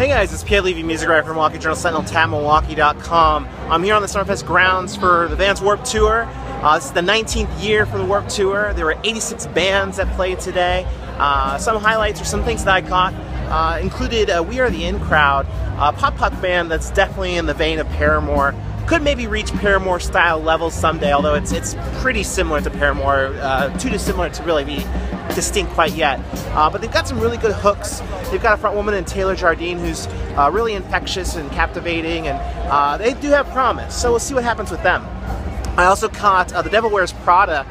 Hey guys, it's Piet Levy, music writer for Milwaukee Journal Sentinel, tabmilwaukee.com. I'm here on the Summerfest grounds for the band's Warped Tour. This is the 19th year for the Warped Tour. There were 86 bands that played today. Some highlights or some things that I caught included We Are the In Crowd, a pop-punk band that's definitely in the vein of Paramore. Could maybe reach Paramore style levels someday, although it's pretty similar to Paramore, too dissimilar to really be distinct quite yet. But they've got some really good hooks. They've got a front woman in Taylor Jardine who's really infectious and captivating, and they do have promise, so we'll see what happens with them. I also caught The Devil Wears Prada.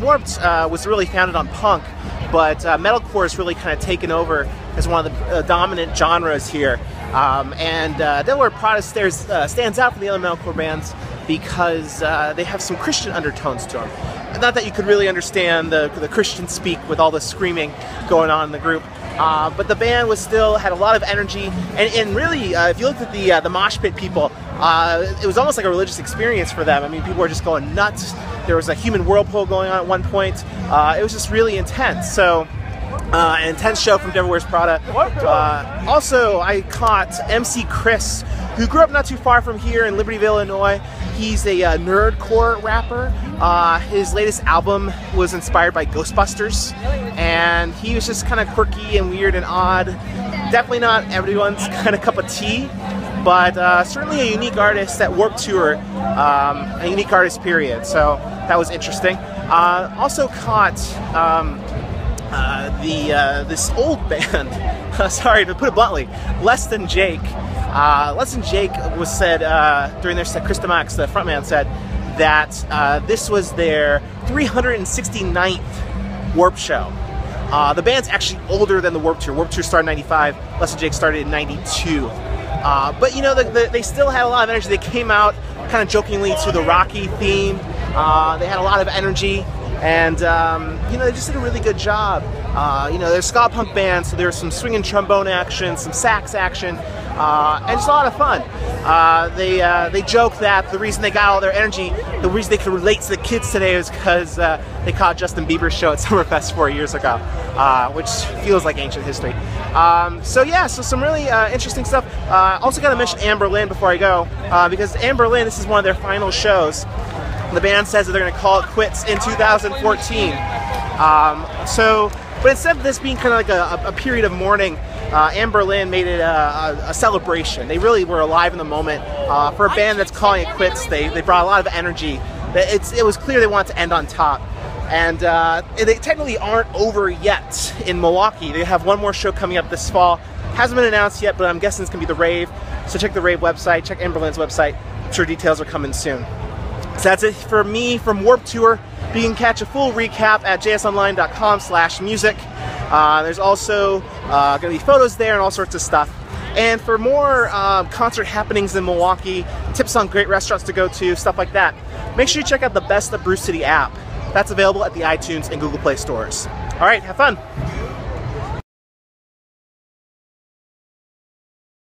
Warped was really founded on punk, but metalcore has really kind of taken over as one of the dominant genres here. Devil Wears Prada stands out from the other metalcore bands because they have some Christian undertones to them. Not that you could really understand the Christian speak with all the screaming going on in the group, but the band had a lot of energy, and really, if you looked at the mosh pit people, it was almost like a religious experience for them. I mean, people were just going nuts. There was a human whirlpool going on at one point. It was just really intense. So, an intense show from Devil Wears Prada. Also, I caught MC Chris, who grew up not too far from here in Libertyville, Illinois. He's a nerdcore rapper. His latest album was inspired by Ghostbusters, and he was just kind of quirky and weird and odd. Definitely not everyone's kind of cup of tea, but certainly a unique artist at Warped Tour, a unique artist period, so that was interesting. Also caught this old band, sorry to put it bluntly, Less Than Jake. Less Than Jake was said during their set, Chris DeMax, the frontman, said that this was their 369th Warped show. The band's actually older than the Warped Tour. Warped Tour started in '95, Less Than Jake started in '92. But you know, they still had a lot of energy. They came out kind of jokingly to the Rocky theme. They had a lot of energy, and you know, they just did a really good job. You know, they're a ska punk band, so there's some swinging trombone action, some sax action, and just a lot of fun. They joke that the reason they got all their energy, the reason they could relate to the kids today is because they caught Justin Bieber's show at Summerfest 4 years ago, which feels like ancient history. So yeah, so some really interesting stuff. Also got to mention Anne Boleyn before I go, because Anne Boleyn, this is one of their final shows. The band says that they're going to call it quits in 2014. But instead of this being kind of like a period of mourning, Anne Boleyn made it a celebration. They really were alive in the moment. For a band that's calling it quits, they brought a lot of energy. It was clear they wanted to end on top. And they technically aren't over yet in Milwaukee. They have one more show coming up this fall. Hasn't been announced yet, but I'm guessing it's going to be the Rave. So check the Rave website, check Anne Boleyn's website. I'm sure details are coming soon. So that's it for me from Warped Tour. You can catch a full recap at jsonline.com/music. There's also going to be photos there and all sorts of stuff. And for more concert happenings in Milwaukee, tips on great restaurants to go to, stuff like that, make sure you check out the Best of Brew City app. That's available at the iTunes and Google Play stores. All right, have fun.